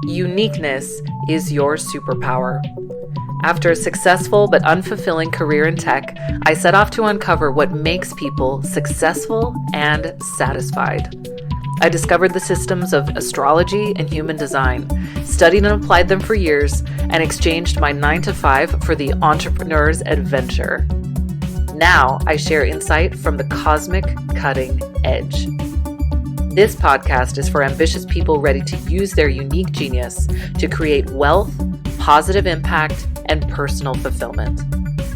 Uniqueness is your superpower. After a successful but unfulfilling career in tech, I set off to uncover what makes people successful and satisfied. I discovered the systems of astrology and human design, studied and applied them for years, and exchanged my 9 to 5 for the entrepreneur's adventure. Now I share insight from the cosmic cutting edge. This podcast is for ambitious people ready to use their unique genius to create wealth, positive impact, and personal fulfillment.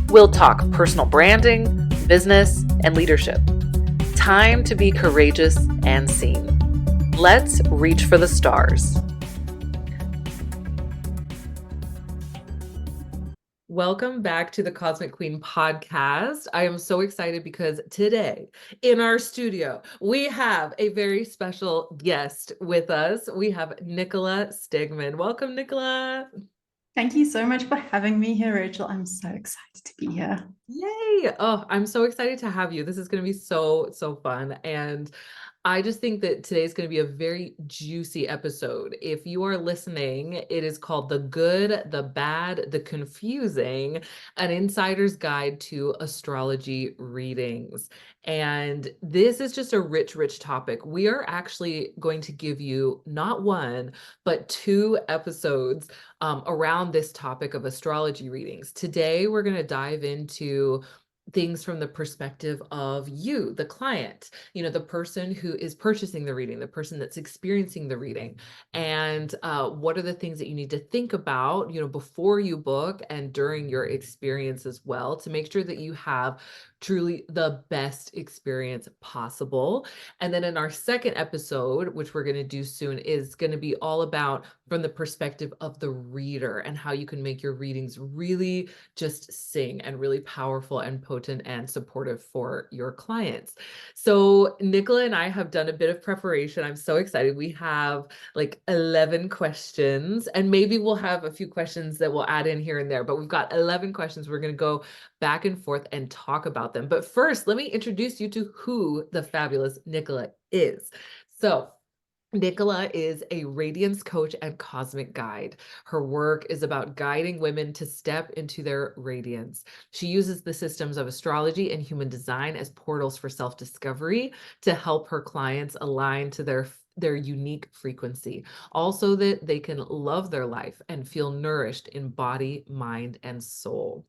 We'll talk personal branding, business, and leadership. Time to be courageous and seen. Let's reach for the stars. Welcome back to the Cosmic Queen podcast. I am so excited because today in our studio, we have a very special guest with us. We have Nicola Stegmann. Welcome, Nicola. Thank you so much for having me here, Rachel. I'm so excited to be here. Yay. Oh, I'm so excited to have you. This is going to be so fun. And I just think that today is going to be a very juicy episode. If you are listening, it is called The Good, the Bad, the Confusing, an insider's guide to astrology readings. And this is just a rich topic. We are actually going to give you not one, but 2 episodes around this topic of astrology readings. Today, we're going to dive into things from the perspective of you, the client, the person who is purchasing the reading, the person that's experiencing the reading. And what are the things that you need to think about, before you book and during your experience as well, to make sure that you have truly the best experience possible. And then in our second episode, which we're going to do soon, is going to be all about from the perspective of the reader and how you can make your readings really just sing and really powerful and potent and supportive for your clients. So Nicola and I have done a bit of preparation. I'm so excited. We have like 11 questions, and maybe we'll have a few questions that we'll add in here and there, but we've got 11 questions. We're going to go back and forth and talk about them. But first, let me introduce you to who the fabulous Nicola is. So Nicola is a radiance coach and cosmic guide. Her work is about guiding women to step into their radiance. She uses the systems of astrology and human design as portals for self-discovery to help her clients align to their unique frequency. Also, that they can love their life and feel nourished in body, mind, and soul.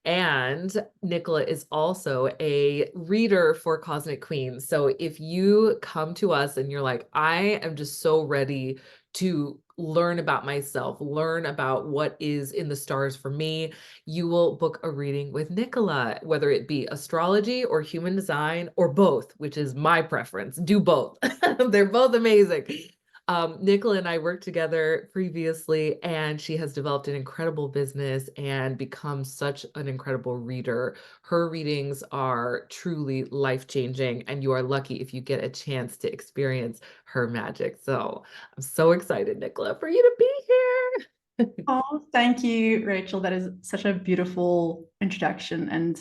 And Nicola is also a reader for Cosmic Queens. So if you come to us and you're like, I am just so ready to learn about myself, learn about what is in the stars for me, you will book a reading with Nicola, whether it be astrology or human design or both, which is my preference. Do both. They're both amazing. Nicola and I worked together previously, and she has developed an incredible business and become such an incredible reader. Her readings are truly life-changing, and you are lucky if you get a chance to experience her magic. So I'm so excited, Nicola, for you to be here. Oh, thank you, Rachel. That is such a beautiful introduction. And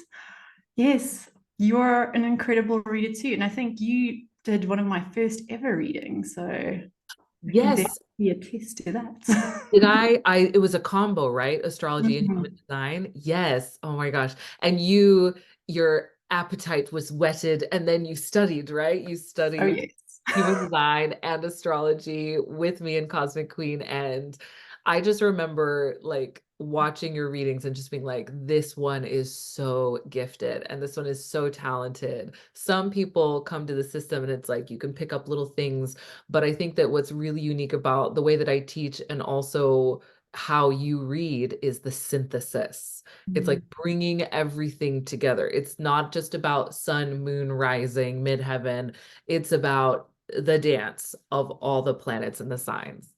yes, you're an incredible reader too. And I think you did one of my first ever readings. So I can Yes. definitely attest to that. Did it was a combo, right? Astrology and human Mhm. design. Yes. Oh my gosh. And your appetite was whetted, and then you studied, right? You Oh, studied yes. human design and astrology with me and Cosmic Queen. And I just remember like watching your readings and just being like, this one is so gifted and this one is so talented. Some people come to the system and it's like you can pick up little things, but I think that what's really unique about the way that I teach and also how you read is the synthesis. It's like Mhm. bringing everything together. It's not just about sun, moon, rising, midheaven. It's about the dance of all the planets and the signs.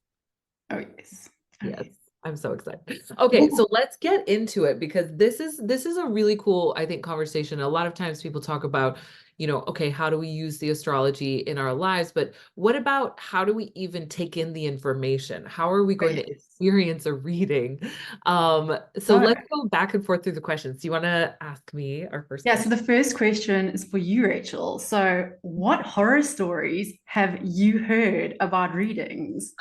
Oh, yes. Oh, Yes, yes. I'm so excited. Okay, so let's get into it because this is a really cool, I think, conversation. A lot of times people talk about, okay, how do we use the astrology in our lives? But what about how do we even take in the information? How are we Oh, going to yes. experience a reading? So So, let's go back and forth through the questions. Do you want to ask me our first yeah, so question? the first question is for you, Rachel. So, what horror stories have you heard about readings?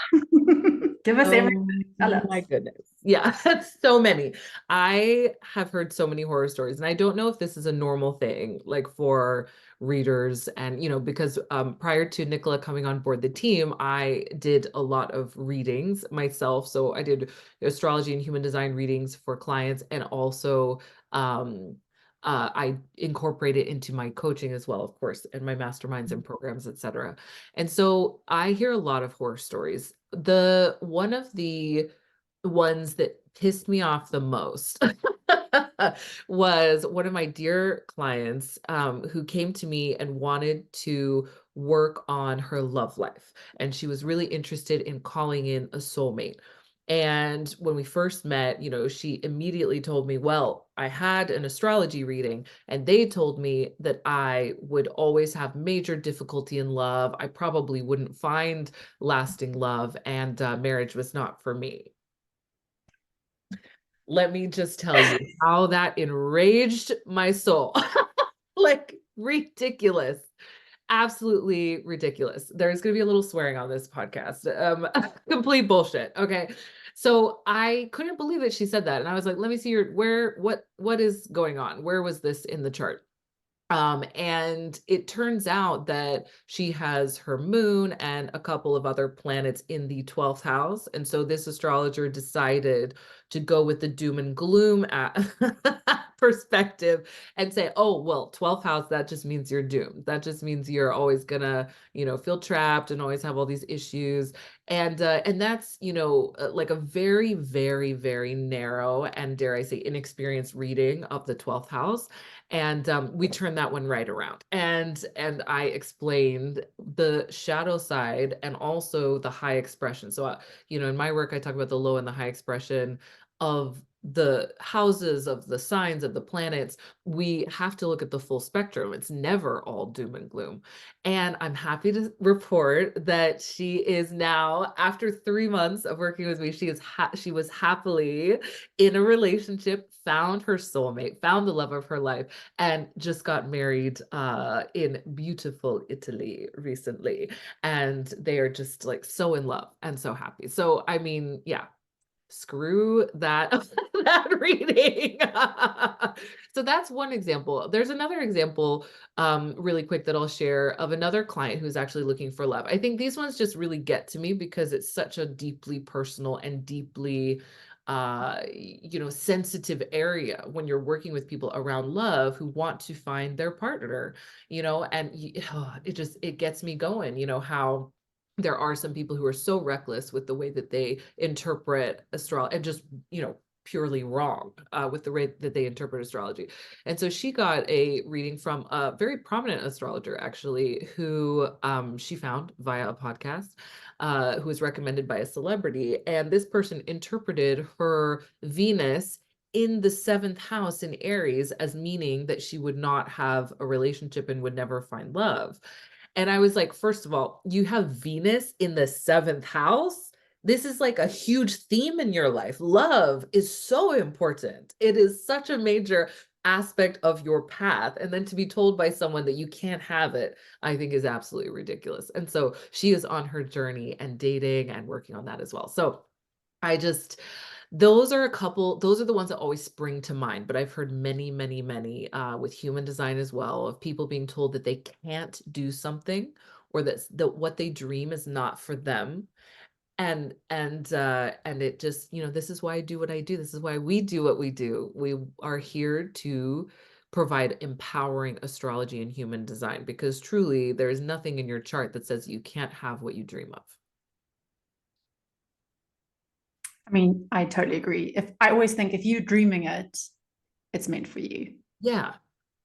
Give us everything. Oh Tell my us. goodness. Yeah, so many. I have heard so many horror stories, and I don't know if this is a normal thing, like for readers. And, because prior to Nicola coming on board the team, I did a lot of readings myself. So I did astrology and human design readings for clients, and also um, I incorporate it into my coaching as well, of course, and my masterminds and programs, etc. And so I hear a lot of horror stories. The one of the ones that pissed me off the most was one of my dear clients who came to me and wanted to work on her love life. And she was really interested in calling in a soulmate. And when we first met, she immediately told me, well, I had an astrology reading and they told me that I would always have major difficulty in love. I probably wouldn't find lasting love, and marriage was not for me. Let me just tell you how that enraged my soul. Like ridiculous. Absolutely ridiculous. There's going to be a little swearing on this podcast. Complete bullshit. Okay. So I couldn't believe that she said that. And I was like, let me see what is going on? Where was this in the chart? And it turns out that she has her moon and a couple of other planets in the 12th house. And so this astrologer decided to go with the doom and gloom perspective and say, oh, well, 12th house, that just means you're doomed. That just means you're always gonna, feel trapped and always have all these issues. And that's, like a very, very, very narrow and, dare I say, inexperienced reading of the 12th house. And we turned that one right around. And I explained the shadow side and also the high expression. So, in my work, I talk about the low and the high expression of the houses, of the signs, of the planets. We have to look at the full spectrum. It's never all doom and gloom. And I'm happy to report that she is now, after 3 months of working with me, she was happily in a relationship, found her soulmate, found the love of her life, and just got married in beautiful Italy recently. And they are just like so in love and so happy. So, I mean, yeah, screw that that reading. So that's one example. There's another example really quick that I'll share of another client who's actually looking for love. I think these ones just really get to me because it's such a deeply personal and deeply sensitive area when you're working with people around love who want to find their partner, and it gets me going, how there are some people who are so reckless with the way that they interpret astrology, and just, purely wrong with the way that they interpret astrology. And so she got a reading from a very prominent astrologer, actually, who she found via a podcast, who was recommended by a celebrity. And this person interpreted her Venus in the seventh house in Aries as meaning that she would not have a relationship and would never find love. And I was like, first of all, you have Venus in the seventh house. This is like a huge theme in your life. Love is so important. It is such a major aspect of your path. And then to be told by someone that you can't have it, I think is absolutely ridiculous. And so she is on her journey and dating and working on that as well. So I just, those are the ones that always spring to mind, but I've heard many, many, many with human design as well, of people being told that they can't do something, or that what they dream is not for them. And it just, this is why I do what I do. This is why we do what we do. We are here to provide empowering astrology and human design, because truly there is nothing in your chart that says you can't have what you dream of. I mean, I totally agree. If I always think if you're dreaming it, it's meant for you. Yeah.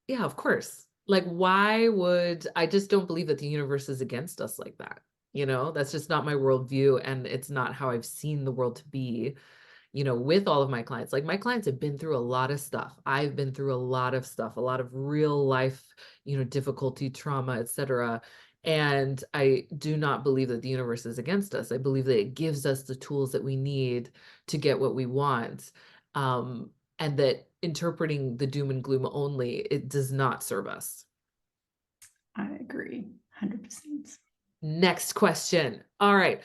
Yeah, of course. Like, why would I just don't believe that the universe is against us like that? That's just not my worldview. And it's not how I've seen the world to be, with all of my clients. Like, my clients have been through a lot of stuff. I've been through a lot of stuff, a lot of real life, difficulty, trauma, etc. And I do not believe that the universe is against us. I believe that it gives us the tools that we need to get what we want. And that interpreting the doom and gloom only, it does not serve us. I agree 100%. Next question. All right.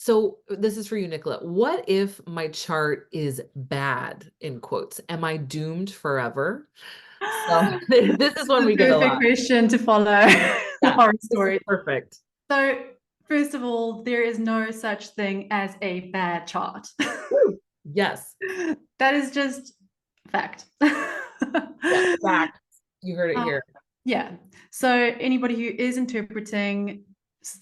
So this is for you, Nicola. What if my chart is bad, in quotes? Am I doomed forever? So this is one The we get a perfect lot. question to follow the Yeah, horror this is story. perfect. So, first of all, there is no such thing as a bad chart. Woo. Yes. That is just fact. Yeah. Fact. You heard it Um, here. yeah. So anybody who is interpreting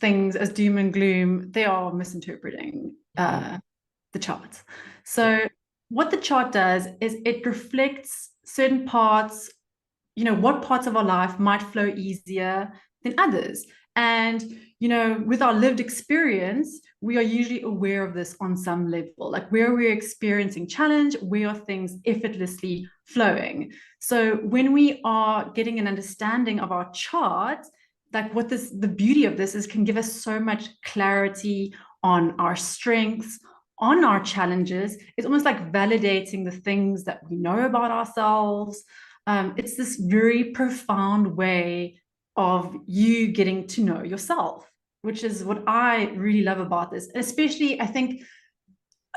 things as doom and gloom, they are misinterpreting Mhm. the chart. Yeah. So what the chart does is it reflects certain parts, what parts of our life might flow easier than others. And, with our lived experience, we are usually aware of this on some level. Like where we're experiencing challenge, where are things effortlessly flowing. So when we are getting an understanding of our chart, like the beauty of this is can give us so much clarity on our strengths, on our challenges. It's almost like validating the things that we know about ourselves. It's this very profound way of you getting to know yourself, which is what I really love about this. Especially, I think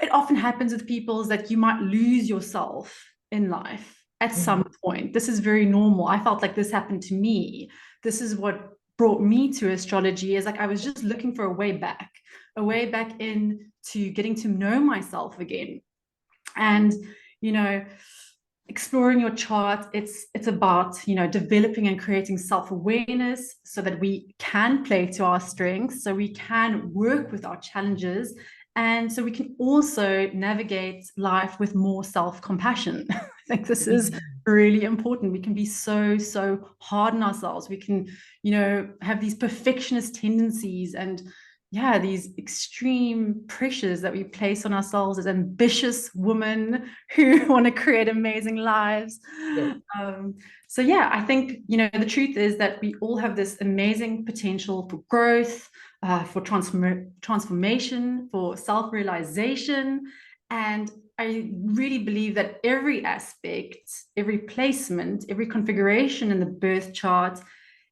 it often happens with people is that you might lose yourself in life at Mhm. some point. This is very normal. I felt like this happened to me. This is what brought me to astrology, is like I was just looking for a way back in to getting to know myself again. And, you know, exploring your chart, it's about developing and creating self-awareness so that we can play to our strengths, so we can work with our challenges, and so we can also navigate life with more self-compassion. I think this is Mhm. really important. We can be so hard on ourselves. We can have these perfectionist tendencies, and yeah, these extreme pressures that we place on ourselves as ambitious women who want to create amazing lives. Yes. Um, so yeah, I think the truth is that we all have this amazing potential for growth, for transformation, for self-realization, and I really believe that every aspect, every placement, every configuration in the birth chart,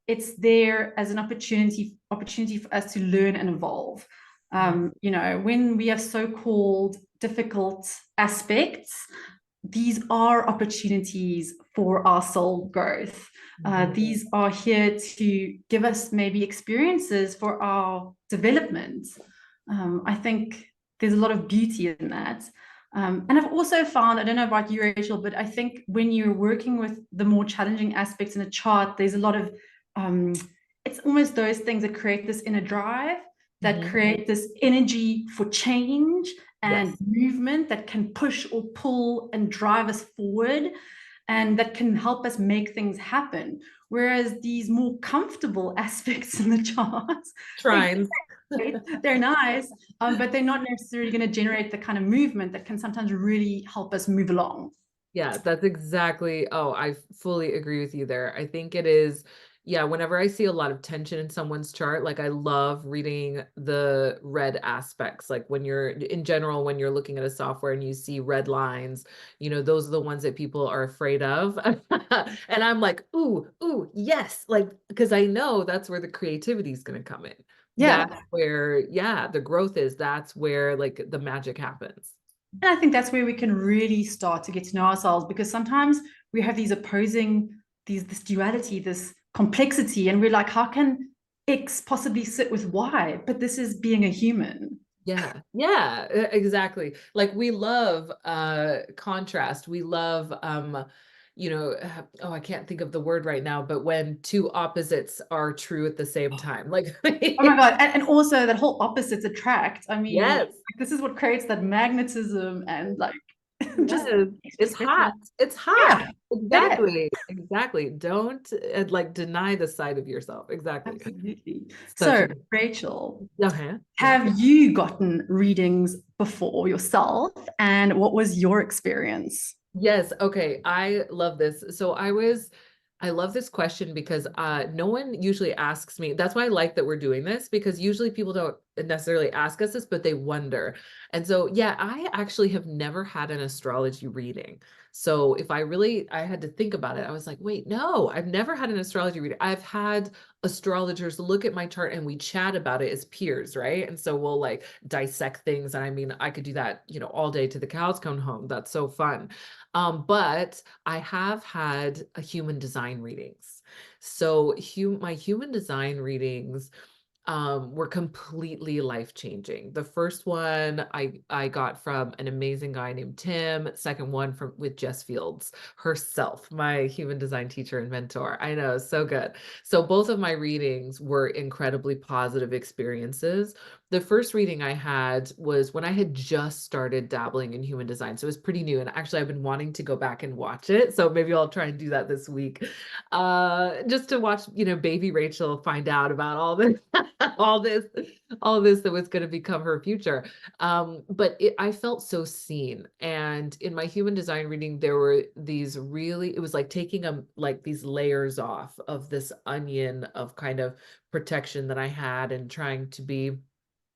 it's there as an opportunity for us to learn and evolve. Mhm. When we have so-called difficult aspects, these are opportunities for our soul growth. Mhm. These are here to give us maybe experiences for our development. I think there's a lot of beauty in that. And I've also found, I don't know about you, Rachel, but I think when you're working with the more challenging aspects in a chart, there's a lot of, um, it's almost those things that create this inner drive, that Mhm. create this energy for change and Yes. movement that can push or pull and drive us forward, and that can help us make things happen. Whereas these more comfortable aspects in the charts, they're Trines. great, they're nice, but they're not necessarily going to generate the kind of movement that can sometimes really help us move along. Yeah, that's exactly. Oh, I fully agree with you there. I think it is, yeah, whenever I see a lot of tension in someone's chart, like I love reading the red aspects. Like when you're in general, when you're looking at a software and you see red lines, those are the ones that people are afraid of. And I'm like, ooh, yes, like because I know that's where the creativity is going to come in. That's Yeah. where, yeah, the growth is. That's where like the magic happens. And I think that's where we can really start to get to know ourselves, because sometimes we have these opposing, this duality, this complexity, and we're like, how can X possibly sit with Y? But this is being a human. Yeah. Yeah, exactly. Like we love contrast. We love oh, I can't think of the word right now, but when two opposites are true at the same time. Like Oh my God. And also that whole opposites attract. I mean, like, yes. this is what creates that magnetism and like just Yes. It's hot. special. It's hot. Yeah, it is. Exactly. Exactly. Don't like deny the side of yourself. Exactly. Absolutely. Such So, a Rachel, okay. Yeah. have you gotten readings before yourself? And what was your experience? Yes. Okay. I love this. I love this question because no one usually asks me. That's why I like that we're doing this, because usually people don't necessarily ask us this, but they wonder. And so, yeah, I actually have never had an astrology reading. So if I had to think about it, I was like, wait, no, I've never had an astrology reading. I've had astrologers look at my chart and we chat about it as peers, right? And so we'll like dissect things. And I mean, I could do that, all day to the cows come home. That's so fun. But I have had a human design readings. So my human design readings were completely life-changing. The first one I got from an amazing guy named Tim, second one from with Jess Fields herself, my human design teacher and mentor. I know, so good. So both of my readings were incredibly positive experiences. The first reading I had was when I had just started dabbling in human design. So it was pretty new. And actually I've been wanting to go back and watch it. So maybe I'll try and do that this week. Just to watch, baby Rachel find out about all this, all this, all this that was going to become her future. But I felt so seen. And in my human design reading, there were it was like taking like these layers off of this onion of kind of protection that I had and trying to be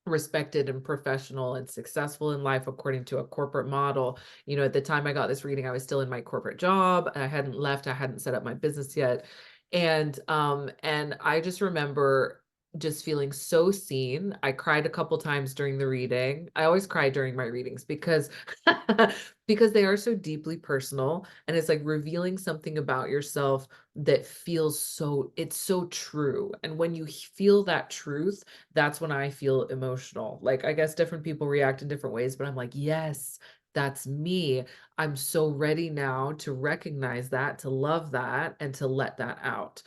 respected and professional and successful in life according to a corporate model. At the time I got this reading, I was still in my corporate job. I hadn't left. I hadn't set up my business yet. And I just remember just feeling so seen. I cried a couple times during the reading. I always cry during my readings because because they are so deeply personal, and it's like revealing something about yourself that feels it's so true. And when you feel that truth, that's when I feel emotional. Like, I guess different people react in different ways, but I'm like, yes, that's me. I'm so ready now to recognize that, to love that, and to let that out.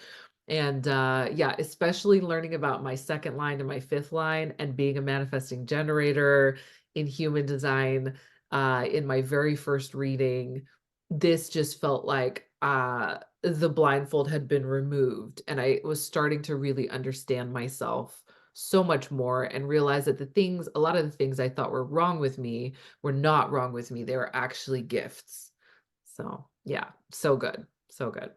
And yeah, especially learning about my second line and my fifth line and being a manifesting generator in human design in my very first reading, this just felt like the blindfold had been removed. And I was starting to really understand myself so much more and realize that a lot of the things I thought were wrong with me were not wrong with me. They were actually gifts. So yeah, so good. So good.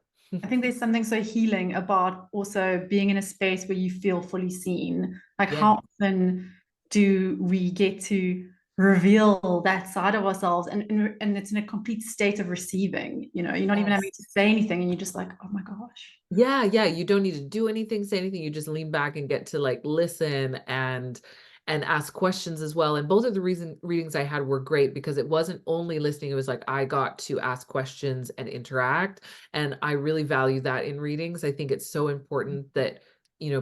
I think there's something so healing about also being in a space where you feel fully seen. Like, Yeah. how often do we get to reveal that side of ourselves, and it's in a complete state of receiving? You're not even having Yes. to say anything, and you're just like, oh my gosh. Yeah, yeah, you don't need to do anything, say anything. You just lean back and get to like listen and ask questions as well. And both of the readings I had were great because it wasn't only listening, it was like I got to ask questions and interact. And I really value that in readings. I think it's so important that,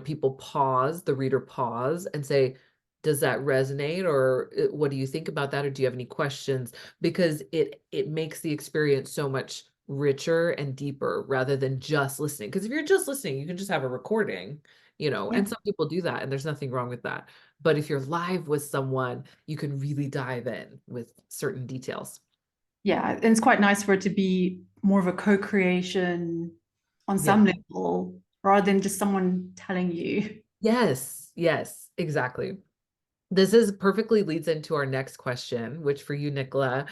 people pause, the reader pause and say, does that resonate, or what do you think about that, or do you have any questions? Because it makes the experience so much richer and deeper rather than just listening. Because if you're just listening, you can just have a recording, Yeah. and some people do that, and there's nothing wrong with that. But if you're live with someone, you can really dive in with certain details. Yeah, and it's quite nice for it to be more of a co-creation on Yeah. some level rather than just someone telling you. Yes. Yes. Exactly. This is perfectly leads into our next question, which for you, Nicola,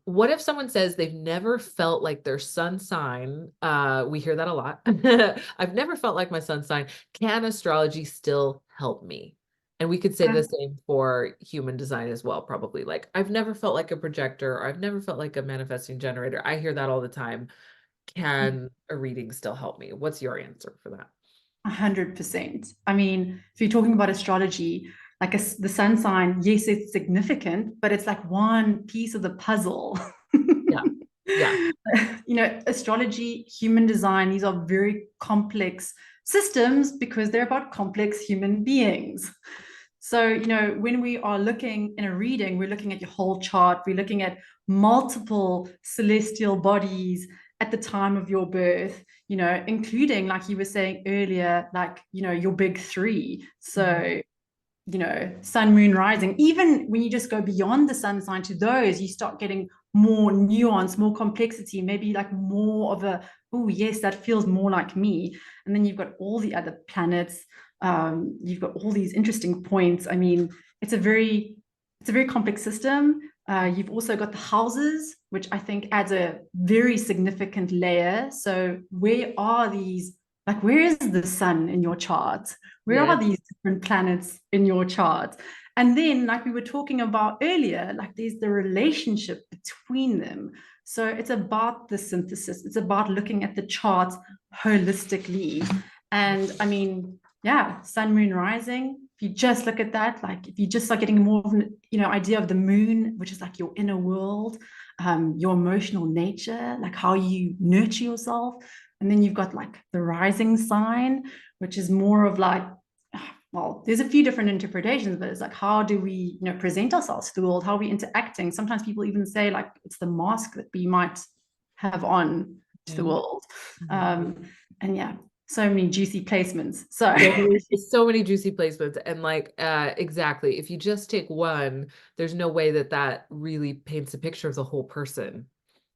what if someone says they've never felt like their sun sign? We hear that a lot. I've never felt like my sun sign. Can astrology still help me? And we could say the same for human design as well, probably. Like, I've never felt like a projector, or I've never felt like a manifesting generator. I hear that all the time. Can a reading still help me? What's your answer for that? 100%. I mean, if you're talking about astrology, like the sun sign, yes, it's significant, but it's like one piece of the puzzle. Yeah. Yeah. Astrology, human design, these are very complex systems because they're about complex human beings. So, when we are looking in a reading, we're looking at your whole chart, we're looking at multiple celestial bodies at the time of your birth, including, like you were saying earlier, like, your big three. Mhm. So, sun, moon, rising. Even when you just go beyond the sun sign to those, you start getting more nuance, more complexity, maybe like more of a, oh, yes, that feels more like me. And then you've got all the other planets. You've got all these interesting points. I mean, it's a very complex system. You've also got the houses, which I think adds a very significant layer. So where are these Like, where is the sun in your chart? Where Yeah. are these different planets in your chart? And then, like we were talking about earlier, like there's the relationship between them. So it's about the synthesis, it's about looking at the chart holistically. And I mean, yeah, sun, moon, rising. If you just look at that, like if you just start getting more of an idea of the moon, which is like your inner world, your emotional nature, like how you nurture yourself. And then you've got like the rising sign, which is more of like, well, there's a few different interpretations, but it's like, how do we, present ourselves to the world? How are we interacting? Sometimes people even say like it's the mask that we might have on to the Mhm. world. Mhm. And yeah, so many juicy placements. So So many juicy placements. And like, exactly. If you just take one, there's no way that that really paints a picture of the whole person.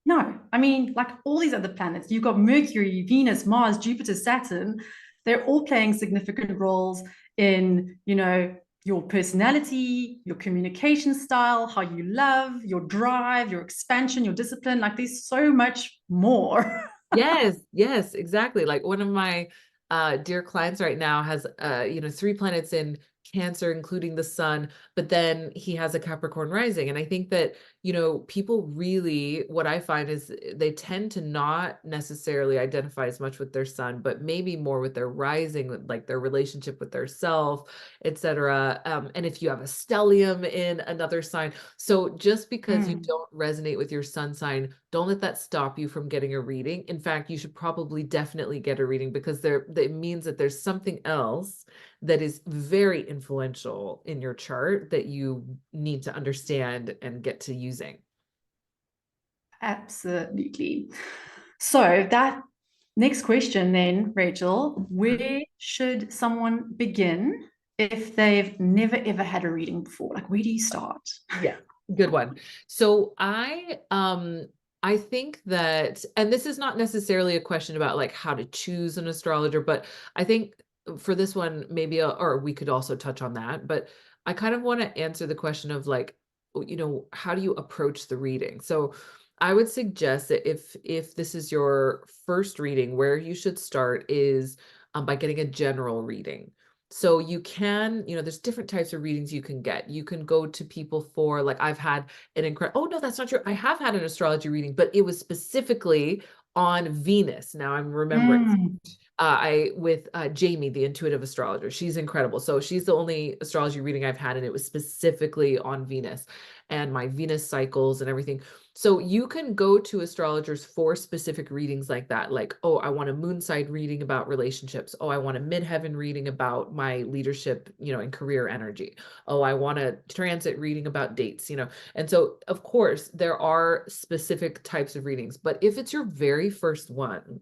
no, I mean, like all these other planets, you've got Mercury, Venus, Mars, Jupiter, Saturn. They're all playing significant roles in, your personality, your communication style, how you love, your drive, your expansion, your discipline. Like there's so much more. Yes, yes, exactly. Like one of my dear clients right now has 3 planets in Cancer, including the sun, but then he has a Capricorn rising. And I think that, people really, what I find is they tend to not necessarily identify as much with their sun, but maybe more with their rising, like their relationship with their self, etc. And if you have a stellium in another sign, so just because you Mm. don't resonate with your sun sign, don't let that stop you from getting a reading. In fact, you should probably definitely get a reading because it means that there's something else that is very influential in your chart that you need to understand and get to using. Absolutely. So that next question then, Rachel, where should someone begin if they've never ever had a reading before? Like, where do you start? Yeah, good one. So I think that, and this is not necessarily a question about like how to choose an astrologer, but I think for this one, maybe, or we could also touch on that, but I kind of want to answer the question of like, how do you approach the reading? So I would suggest that if this is your first reading, where you should start is by getting a general reading. So you can, there's different types of readings you can get. You can go to people for like I've had an incredible, oh no, that's not true. I have had an astrology reading, but it was specifically on Venus. Now I'm remembering Mm. I with Jamie, the intuitive astrologer. She's incredible. So she's the only astrology reading I've had, and it was specifically on Venus and my Venus cycles and everything. So you can go to astrologers for specific readings like that. Like, oh, I want a moon side reading about relationships. Oh, I want a midheaven reading about my leadership, and career energy. Oh, I want a transit reading about dates. And so, of course, there are specific types of readings, but if it's your very first one,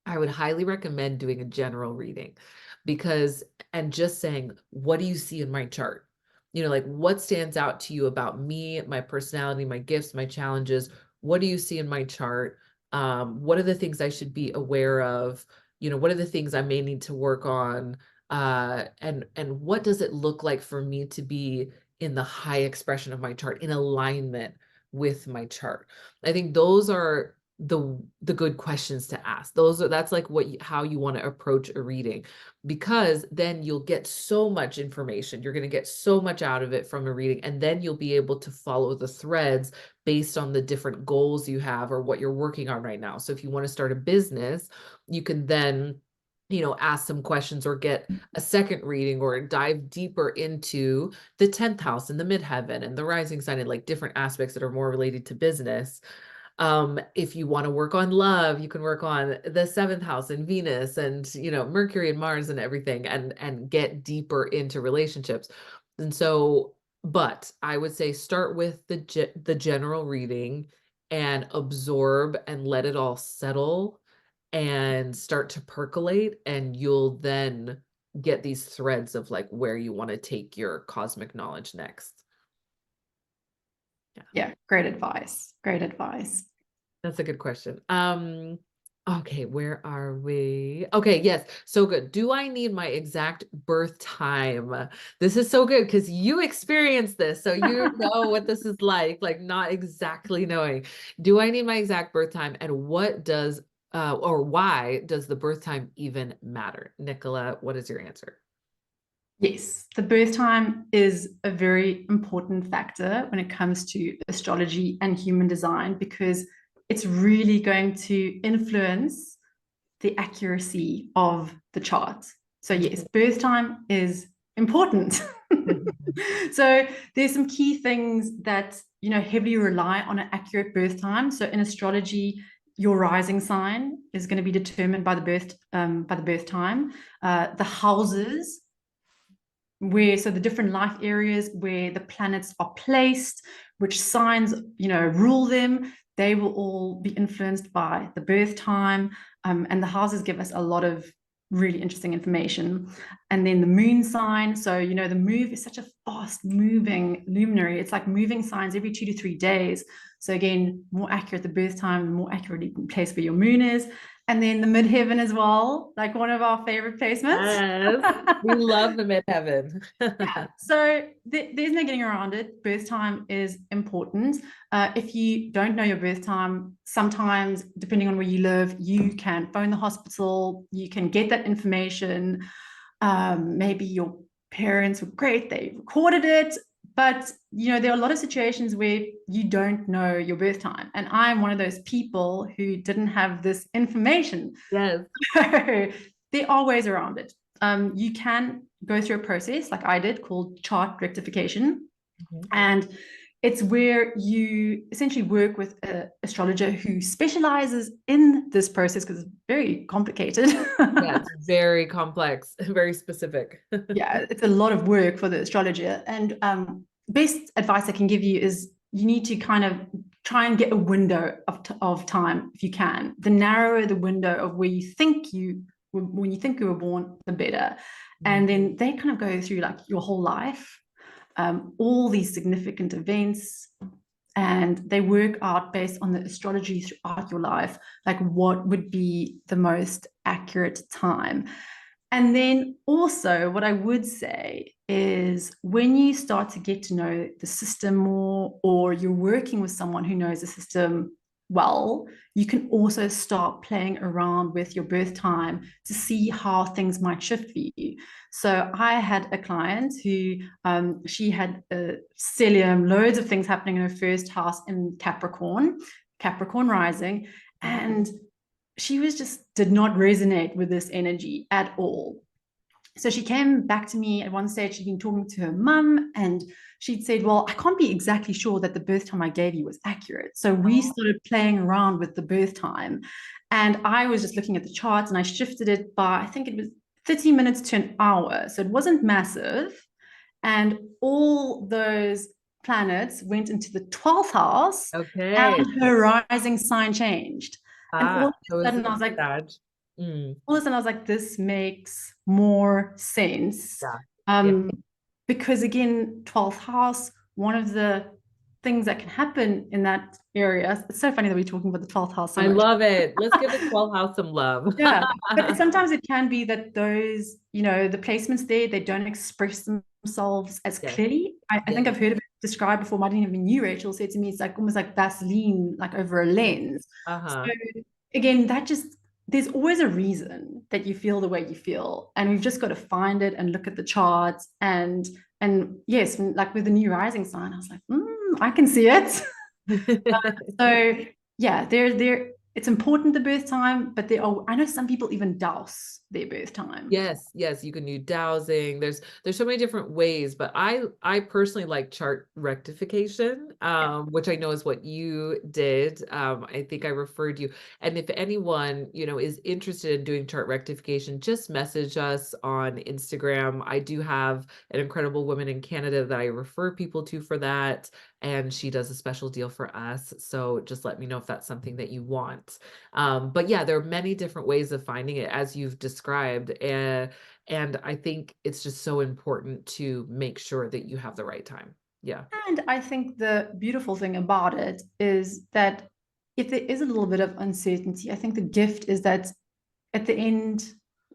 I would highly recommend doing a general reading because, and just saying, what do you see in my chart? Like what stands out to you about me, my personality, my gifts, my challenges? What do you see in my chart? What are the things I should be aware of? What are the things I may need to work on? And what does it look like for me to be in the high expression of my chart, in alignment with my chart? I think those are the good questions to ask. That's like how you want to approach a reading, because then you'll get so much information. You're going to get so much out of it from a reading, and then you'll be able to follow the threads based on the different goals you have or what you're working on right now. So if you want to start a business, you can then ask some questions or get a second reading or dive deeper into the 10th house and the midheaven and the rising sign and like different aspects that are more related to business. If you want to work on love, you can work on the 7th house and Venus and, Mercury and Mars and everything, and get deeper into relationships. And so, but I would say start with the general reading and absorb and let it all settle and start to percolate, and you'll then get these threads of like where you want to take your cosmic knowledge next. Yeah. Yeah, great advice. Great advice. That's a good question. Okay, where are we? Okay, yes, so good. Do I need my exact birth time? This is so good because you experienced this, so you know what this is like not exactly knowing. Do I need my exact birth time? And what does or why does the birth time even matter? Nicola, what is your answer? Yes, the birth time is a very important factor when it comes to astrology and human design because it's really going to influence the accuracy of the chart. So, yes, birth time is important. So, there's some key things that heavily rely on an accurate birth time. So, in astrology, your rising sign is going to be determined by the birth time. The houses so the different life areas where the planets are placed, which signs rule them, they will all be influenced by the birth time. And the houses give us a lot of really interesting information. And then the moon sign, so the moon is such a fast moving luminary. It's like moving signs every 2 to 3 days. So again, more accurate the birth time, the more accurately placed where your moon is. And then the midheaven as well, like one of our favorite placements. Yes, we love the midheaven. Yeah, so there's no getting around it. Birth time is important. If you don't know your birth time, sometimes, depending on where you live, you can phone the hospital, you can get that information. Maybe your parents were great, they recorded it, but there are a lot of situations where you don't know your birth time. And I'm one of those people who didn't have this information. Yes. There are ways around it. You can go through a process like I did called chart rectification. Mhm. And it's where you essentially work with an astrologer who specializes in this process because it's very complicated. Yeah, it's very complex, very specific. Yeah, it's a lot of work for the astrologer. And best advice I can give you is you need to kind of try and get a window of time if you can. The narrower the window of where you think when you think you were born, the better. And then they kind of go through like your whole life, all these significant events, and they work out based on the astrology throughout your life, like what would be the most accurate time. And then also, what I would say is when you start to get to know the system more, or you're working with someone who knows the system well, you can also start playing around with your birth time to see how things might shift for you. So I had a client who she had a stellium, loads of things happening in her first house in Capricorn rising, and she was just did not resonate with this energy at all. So she came back to me at one stage. She'd been talking to her mum, and she'd said, well, I can't be exactly sure that the birth time I gave you was accurate. So we started playing around with the birth time. And I was just looking at the charts, and I shifted it by, I think it was 30 minutes to an hour. So it wasn't massive. And all those planets went into the 12th house, Okay. and her rising sign changed. And all of So a is sudden, it I was like, Sag? Mm, this makes more sense. yeah. Yeah. Um, because again, 12th house, one of the things that can happen in that area, it's so funny that we're talking about the 12th house so I much. love it. Let's give the 12th house some love. Yeah, but sometimes it can be that those, the placements there, they don't express themselves as Yes. clearly. I think Yes. I've heard of it described before. Might even you, Rachel, said to me, it's like almost like Vaseline, like over a lens. So Uh-huh. again, there's always a reason that you feel the way you feel, and we've just got to find it and look at the charts. And yes, like with the new rising sign, I was like, I can see it. So yeah, it's important the birth time, but I know some people even douse their birth time. Yes, yes, you can do dowsing. There's so many different ways, but I personally like chart rectification, which I know is what you did. I think I referred you. And if anyone, is interested in doing chart rectification, just message us on Instagram. I do have an incredible woman in Canada that I refer people to for that, and she does a special deal for us. So just let me know if that's something that you want. But yeah, there are many different ways of finding it as you've described. And I think it's just so important to make sure that you have the right time. Yeah. And I think the beautiful thing about it is that if there is a little bit of uncertainty, I think the gift is that at the end,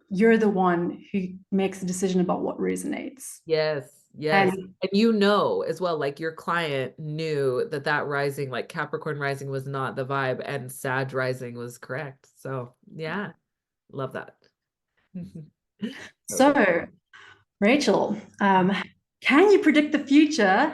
you're the one who makes the decision about what resonates. Yes. Yes. And And you know as well, like your client knew that that rising, like Capricorn rising was not the vibe and Sag rising was correct. So yeah, love that. So good. so, Rachel, can you predict the future?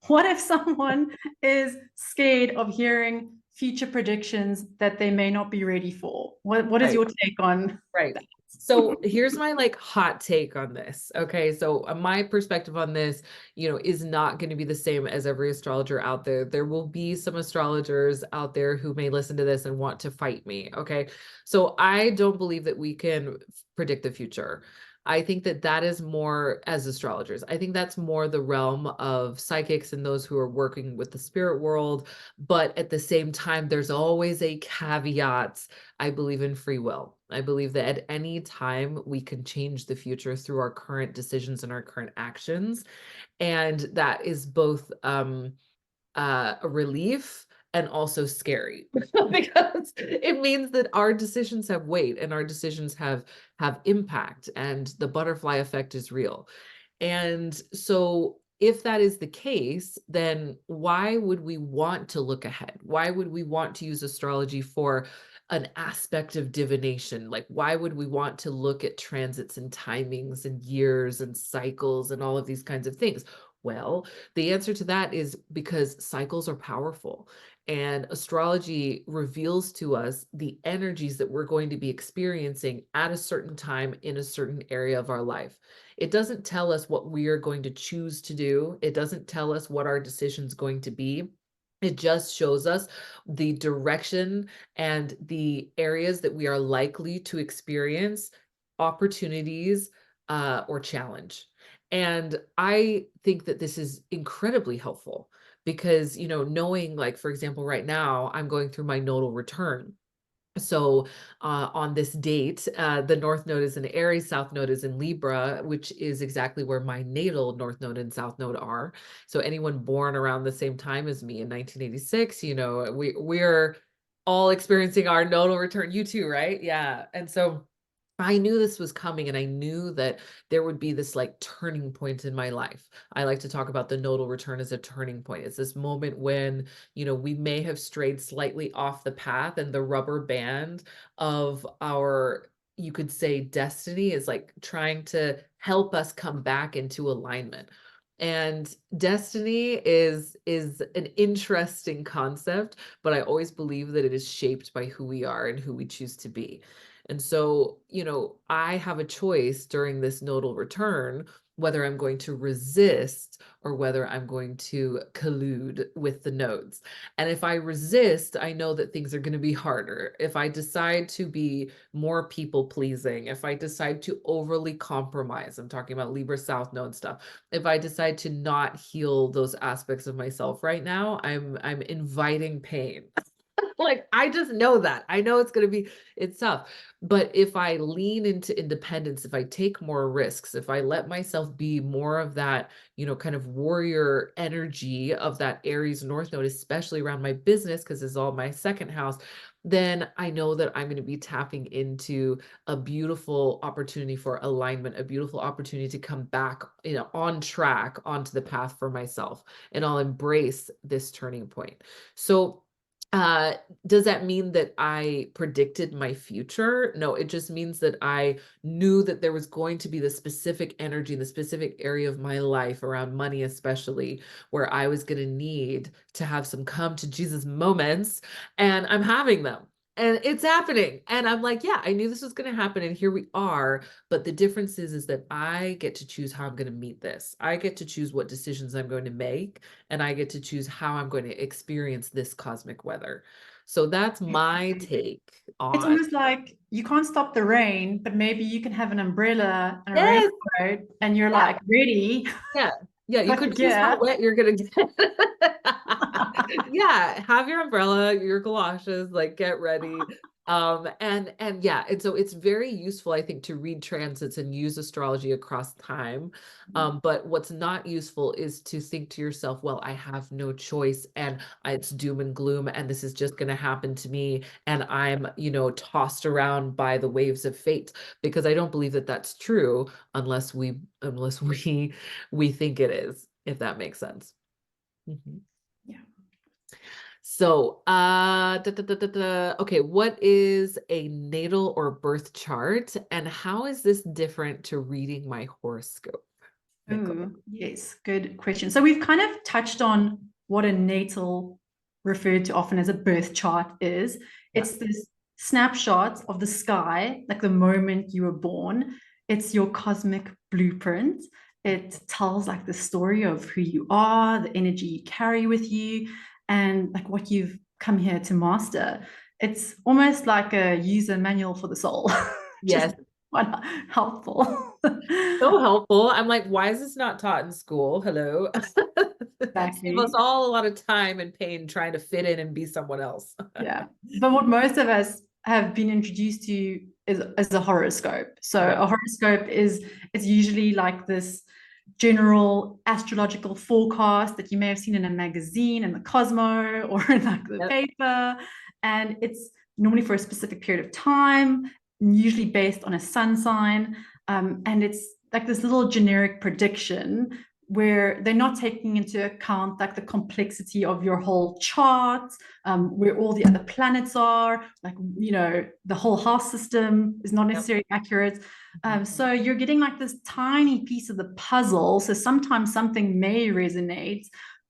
What if someone is scared of hearing future predictions that they may not be ready for? What is Right. your take on Right. that? So here's my like hot take on this. Okay. So my perspective on this, is not going to be the same as every astrologer out there. There will be some astrologers out there who may listen to this and want to fight me. Okay. So I don't believe that we can predict the future. I think that that is more as astrologers. I think that's more the realm of psychics and those who are working with the spirit world. But at the same time, there's always a caveat. I believe in free will. I believe that at any time we can change the future through our current decisions and our current actions. And that is both a relief and also scary because it means that our decisions have weight and our decisions have impact and the butterfly effect is real. And so if that is the case, then why would we want to look ahead? Why would we want to use astrology for an aspect of divination? Like, why would we want to look at transits and timings and years and cycles and all of these kinds of things? Well, the answer to that is because cycles are powerful. And astrology reveals to us the energies that we're going to be experiencing at a certain time in a certain area of our life. It doesn't tell us what we are going to choose to do. It doesn't tell us what our decision's going to be. It just shows us the direction and the areas that we are likely to experience opportunities or challenge. And I think that this is incredibly helpful because, knowing, like, for example, right now, I'm going through my nodal return. So on this date, the North Node is in Aries, South Node is in Libra, which is exactly where my natal North Node and South Node are. So anyone born around the same time as me in 1986, we're all experiencing our nodal return. You too, right? Yeah. And so I knew this was coming and I knew that there would be this like turning point in my life. I like to talk about the nodal return as a turning point. It's this moment when, we may have strayed slightly off the path and the rubber band of our, you could say, destiny is like trying to help us come back into alignment. And destiny is an interesting concept, but I always believe that it is shaped by who we are and who we choose to be. And so, I have a choice during this nodal return whether I'm going to resist or whether I'm going to collude with the nodes. And if I resist, I know that things are going to be harder. If I decide to be more people pleasing, if I decide to overly compromise, I'm talking about Libra South Node stuff. If I decide to not heal those aspects of myself right now, I'm inviting pain. Like, I just know that. I know it's tough. But if I lean into independence, if I take more risks, if I let myself be more of that, kind of warrior energy of that Aries North Node, especially around my business, because it's all my second house, then I know that I'm going to be tapping into a beautiful opportunity for alignment, a beautiful opportunity to come back, on track, onto the path for myself. And I'll embrace this turning point. So, uh, does that mean that I predicted my future? No, it just means that I knew that there was going to be the specific energy in the specific area of my life around money, especially where I was going to need to have some come to Jesus moments, and I'm having them. And it's happening. And I'm like, yeah, I knew this was going to happen. And here we are. But the difference is that I get to choose how I'm going to meet this. I get to choose what decisions I'm going to make, and I get to choose how I'm going to experience this cosmic weather. So that's my take It's on. almost like you can't stop the rain, but maybe you can have an umbrella and a Yes. raincoat, and you're Yeah. like ready, Yeah. Yeah. You got the could choose how gear. wet you're going to get. Yeah. Have your umbrella, your galoshes, like get ready. And yeah, and so it's very useful, I think, to read transits and use astrology across time. But what's not useful is to think to yourself, well, I have no choice and it's doom and gloom and this is just going to happen to me and I'm, tossed around by the waves of fate, because I don't believe that that's true unless we think it is, if that makes sense. Mhm. Yeah. So, okay, what is a natal or birth chart, and how is this different to reading my horoscope, Nicola? Oh, yes, good question. So we've kind of touched on what a natal, referred to often as a birth chart, is. Yeah. It's this snapshot of the sky, like the moment you were born. It's your cosmic blueprint. It tells like the story of who you are, the energy you carry with you, and like what you've come here to master. It's almost like a user manual for the soul, which is Yes, quite helpful. so helpful. I'm like, why is this not taught in school? Hello. Save us Exactly. all a lot of time and pain trying to fit in and be someone else. Yeah. But what most of us have been introduced to is a horoscope. So Right. a horoscope is it's usually like this general astrological forecast that you may have seen in a magazine in the Cosmo or in like the Yep. paper. And it's normally for a specific period of time, usually based on a sun sign. And it's like this little generic prediction where they're not taking into account like the complexity of your whole chart, where all the other planets are, like, the whole house system is not Yep. necessarily accurate. Mhm. So you're getting like this tiny piece of the puzzle. So sometimes something may resonate,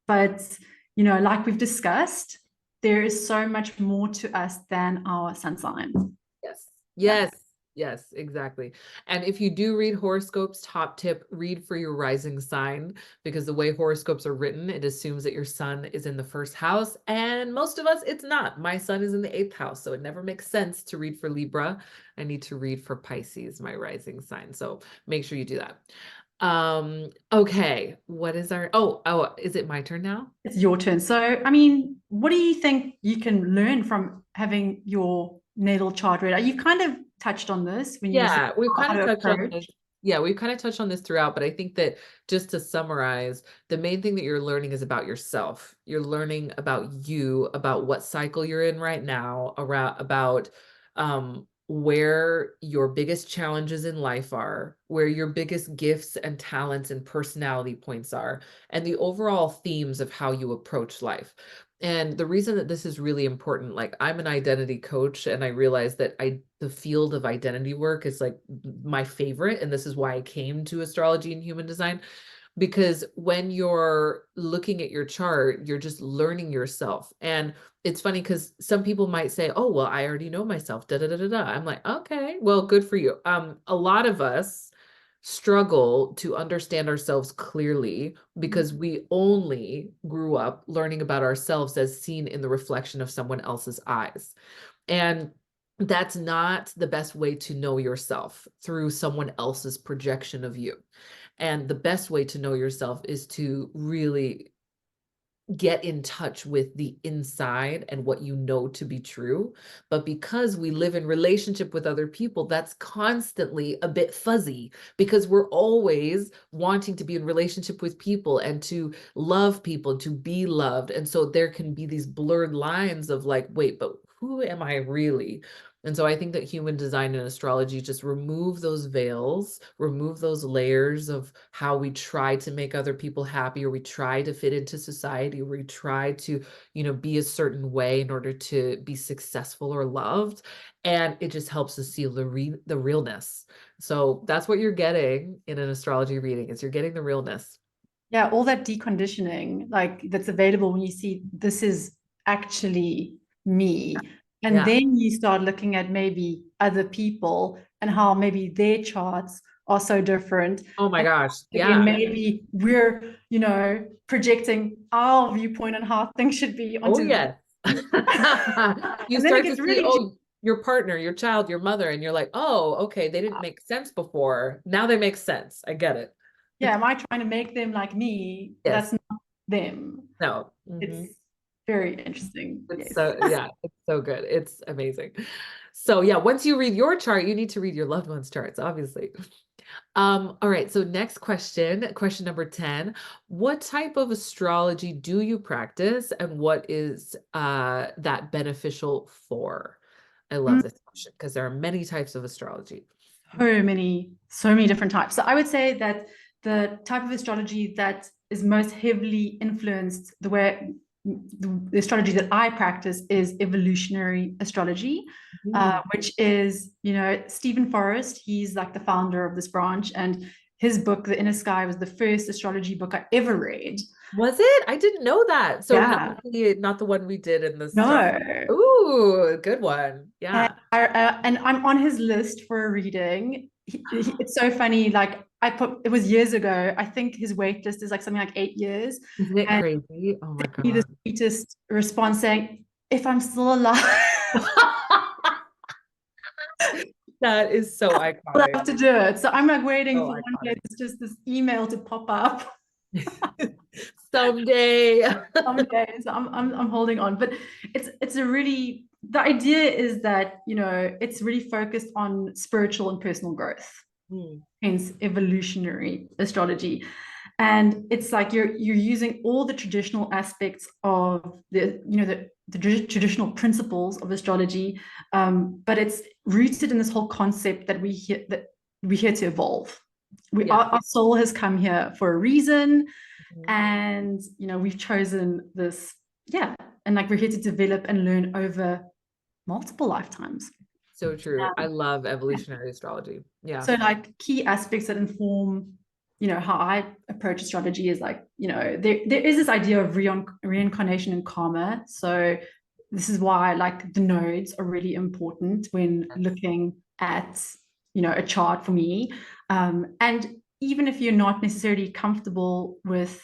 but, like we've discussed, there is so much more to us than our sun sign. Yes. Yeah. Yes. Yes, exactly. And if you do read horoscopes, top tip, read for your rising sign, because the way horoscopes are written, it assumes that your sun is in the first house. And most of us, it's not. My sun is in the eighth house. So it never makes sense to read for Libra. I need to read for Pisces, my rising sign. So make sure you do that. Okay. What is is it my turn now? It's your turn. So, I mean, what do you think you can learn from having your natal chart read? You've kind of touched on this when you said Yeah, we've kind how of to touched on this. approach. Yeah, we've kind of touched on this throughout, but I think that just to summarize, the main thing that you're learning is about yourself. You're learning about you, about what cycle you're in right now, around about where your biggest challenges in life are, where your biggest gifts and talents and personality points are, and the overall themes of how you approach life. And the reason that this is really important, like I'm an identity coach, and I realize that the field of identity work is like my favorite. And this is why I came to astrology and human design, because when you're looking at your chart, you're just learning yourself. And it's funny because some people might say, oh, well, I already know myself. Da da da da da. I'm like, okay, well, good for you. A lot of us struggle to understand ourselves clearly because we only grew up learning about ourselves as seen in the reflection of someone else's eyes. And that's not the best way to know yourself, through someone else's projection of you. And the best way to know yourself is to really get in touch with the inside and what you know to be true. But because we live in relationship with other people, that's constantly a bit fuzzy, because we're always wanting to be in relationship with people and to love people and to be loved. And so there can be these blurred lines of like, wait, but who am I really? And so I think that human design and astrology just remove those veils, remove those layers of how we try to make other people happy, or we try to fit into society, or we try to, be a certain way in order to be successful or loved. And it just helps us see the realness. So that's what you're getting in an astrology reading, is you're getting the realness. Yeah, all that deconditioning, like that's available when you see this is actually me. And Yeah. then you start looking at maybe other people and how maybe their charts are so different. Oh my And gosh. again, Yeah. maybe we're, projecting our viewpoint on how things should be Oh, onto them. yes. You And then it start to gets see, really, oh, your partner, your child, your mother, and you're like, oh, okay, they didn't make sense before. Now they make sense. I get it. yeah, am I trying to make them like me? Yes. That's not them. No. It's Hmm. very interesting. It's Yes. so, yeah, it's so good. It's amazing. So yeah, once you read your chart, you need to read your loved one's charts, obviously. All right, so next question, question number 10. What type of astrology do you practice and what is that beneficial for? I love Mm, this question because there are many types of astrology. so many different types. So I would say that the type of astrology that is most heavily influenced the astrology that I practice is evolutionary astrology, Mm. which is, Stephen Forrest. He's like the founder of this branch, and his book, The Inner Sky, was the first astrology book I ever read. Was it? I didn't know that. So Yeah. not the one we did in the start. No. Ooh, good one. And, Yeah. and I'm on his list for a reading. It's so funny. Like it was years ago. I think his wait list is like something like 8 years. Isn't it And crazy? Oh my he the God. sweetest response saying, "If I'm still alive, That is so I'll iconic. have to do it." So I'm like waiting So for one day. iconic. It's just this email to pop up Someday. someday. So I'm holding on. But it's a really the idea is that it's really focused on spiritual and personal growth, Hmm. hence evolutionary astrology. And it's like you're using all the traditional aspects of the traditional principles of astrology, but it's rooted in this whole concept that we're here to evolve. Yeah. Our soul has come here for a reason, Mhm. and we've chosen this, yeah, and like we're here to develop and learn over multiple lifetimes. So true. I love evolutionary astrology. Yeah. So like key aspects that inform, how I approach astrology is like, there is this idea of reincarnation and karma. So this is why like the nodes are really important when Yes. looking at, a chart for me. And even if you're not necessarily comfortable with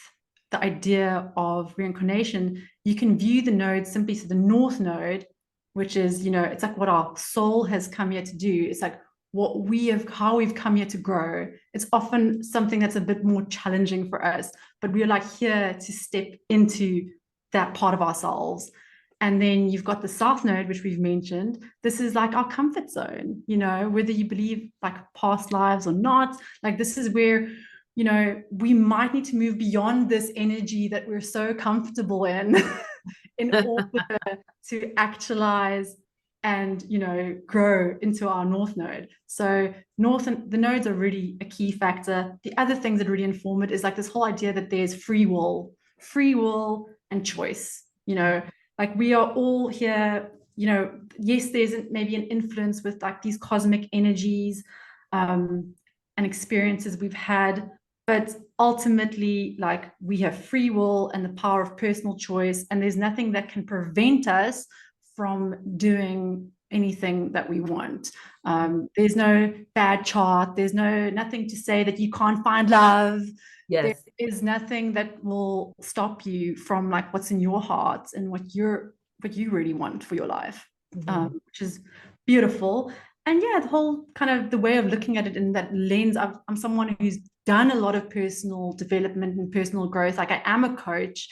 the idea of reincarnation, you can view the nodes simply. So the north node, which is, it's like what our soul has come here to do. It's like how we've come here to grow. It's often something that's a bit more challenging for us, but we're like here to step into that part of ourselves. And then you've got the south node, which we've mentioned. This is like our comfort zone, whether you believe like past lives or not. Like this is where, we might need to move beyond this energy that we're so comfortable in in order to actualize and grow into our north node. So north and the nodes are really a key factor. The other things that really inform it is like this whole idea that there's free will and choice. Like we are all here. Yes, there's maybe an influence with like these cosmic energies and experiences we've had, but ultimately like we have free will and the power of personal choice, and there's nothing that can prevent us from doing anything that we want. There's no bad chart. There's nothing to say that you can't find love. There Yes. is nothing that will stop you from like what's in your heart and what you really want for your life, Mhm. which is beautiful. And yeah, the whole kind of the way of looking at it in that lens. I'm someone who's done a lot of personal development and personal growth. Like I am a coach,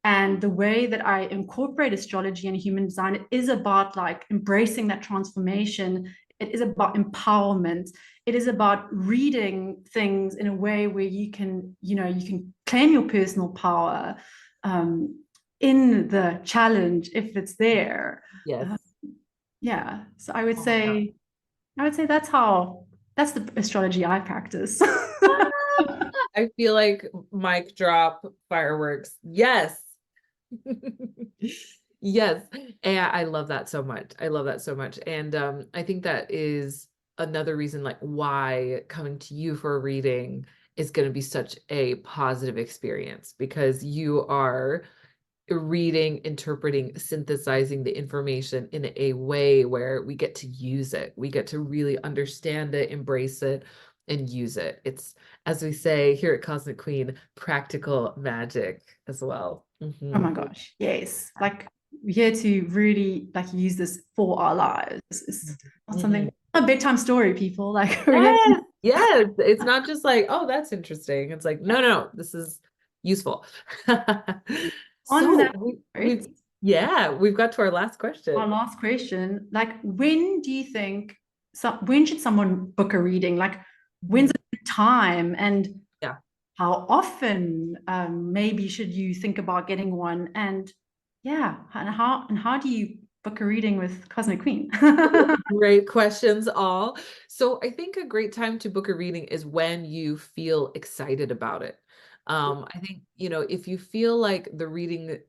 and the way that I incorporate astrology and human design, it is about like embracing that transformation. It is about empowerment. It is about reading things in a way where you can claim your personal power in the challenge if it's there. Yes. Uh, yeah. So Oh my God. I would say that's the astrology I practice. I feel like mic drop fireworks. Yes. Yes. And I love that so much. I love that so much. And I think that is another reason like why coming to you for a reading is going to be such a positive experience because you are reading, interpreting, synthesizing the information in a way where we get to use it. We get to really understand it, embrace it, and use it. It's, as we say here at Cosmic Queen, practical magic as well. Oh my Mhm. gosh, yes. Like we're here to really like use this for our lives. It's not something Mhm. a bedtime story, people. Like we're here Yes, yes. It's not just like, oh, that's interesting. It's like, no, no, no, this is useful. on So that we note. we've Yeah, we've got to our last Our question. last question, like when do you think when should someone book a reading? Like when's Mhm. a good time and Yeah. how often maybe should you think about getting one? And yeah, and how do you book a reading with Cosmic Queen? Great questions, all. So I think a great time to book a reading is when you feel excited about it. I think, if you feel like the reading,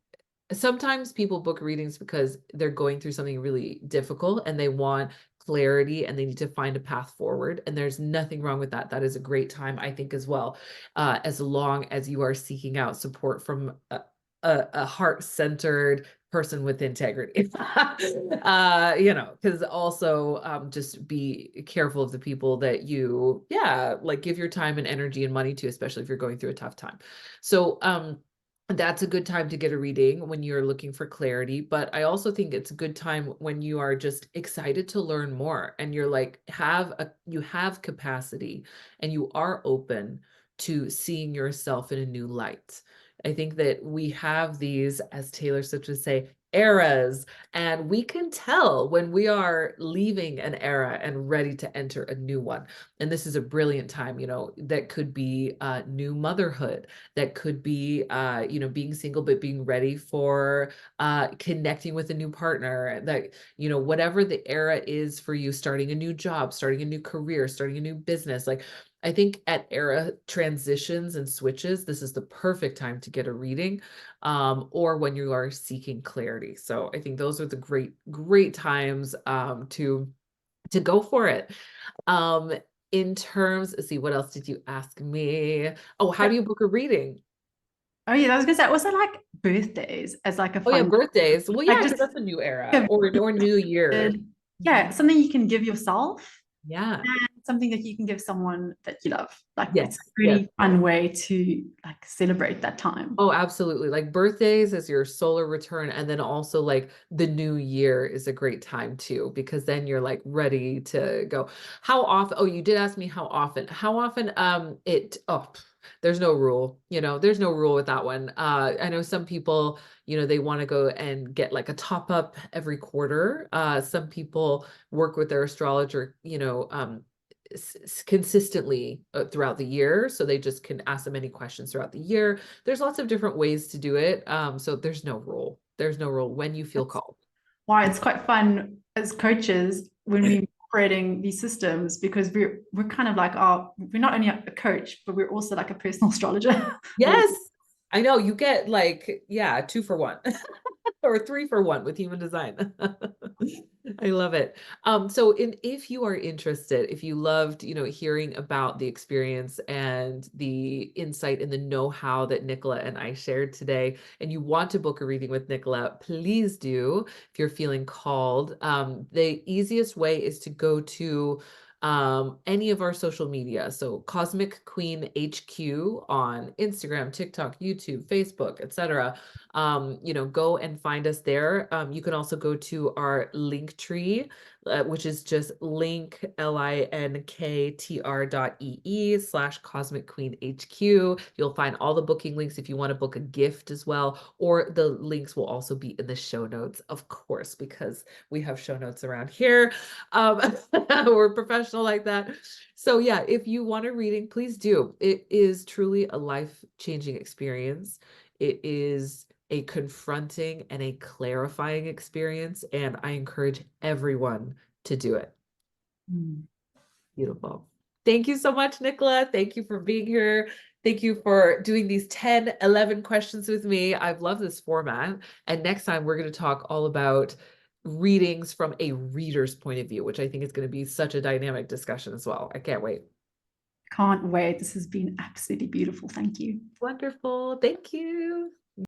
sometimes people book readings because they're going through something really difficult and they want clarity and they need to find a path forward. And there's nothing wrong with that. That is a great time, I think, as well, as long as you are seeking out support from a heart-centered person with integrity. Because also just be careful of the people that you, yeah, like give your time and energy and money to, especially if you're going through a tough time. So, that's a good time to get a reading when you're looking for clarity. But I also think it's a good time when you are just excited to learn more and you're like, you have capacity and you are open to seeing yourself in a new light. I think that we have these, as Taylor Swift would say, eras, and we can tell when we are leaving an era and ready to enter a new one. And this is a brilliant time, that could be new motherhood, that could be being single but being ready for connecting with a new partner, that whatever the era is for you, starting a new job, starting a new career, starting a new business. Like, I think at era transitions and switches, this is the perfect time to get a reading, or when you are seeking clarity. So I think those are the great times to go for it. Um, in terms, let's see, what else did you ask me? Oh, how do you book a reading? Oh yeah, I was gonna say also like birthdays as like a Oh yeah, fun, birthdays. Well, like yeah, just because that's a new era a or new year. yeah, Mhm. something you can give yourself Yeah. and something that you can give someone that you love. Like it's a Yes. Yes. really fun way to like celebrate that time. Oh, absolutely. Like birthdays is your solar return. And then also like the new year is a great time too, because then you're like ready to go. How often? Oh, you did ask me how often. How often there's no rule, there's no rule with that one. I know some people, they want to go and get like a top up every quarter. Some people work with their astrologer, consistently throughout the year, so they just can ask them any questions throughout the year. There's lots of different ways to do it, so there's no rule when you feel That's called. why it's quite fun as coaches when we're creating these systems because we're kind of like we're not only a coach, but we're also like a personal astrologer. Or Yes, I know, you get like, yeah, 2 for 1 or 3 for 1 with human design. I love it. If you are interested, if you loved, hearing about the experience and the insight and the know-how that Nicola and I shared today, and you want to book a reading with Nicola, please do. If you're feeling called, the easiest way is to go to any of our social media. So Cosmic Queen HQ on Instagram, TikTok, YouTube, Facebook, etc. Go and find us there. You can also go to our link tree, which is just linktr.ee/Cosmic Queen HQ. You'll find all the booking links if you want to book a gift as well, or the links will also be in the show notes, of course, because we have show notes around here. We're professional like that. So yeah, if you want a reading, please do. It is truly a life-changing experience. It is a confronting and a clarifying experience, and I encourage everyone to do it. mm, Beautiful. Thank you so much, Nicola. Thank you for being here. Thank you for doing these 10, 11 questions with me. I've loved this format. And next time, we're going to talk all about readings from a reader's point of view, which I think is going to be such a dynamic discussion as well. I can't wait. can't wait. This has been absolutely beautiful. Thank you. Wonderful. Thank you.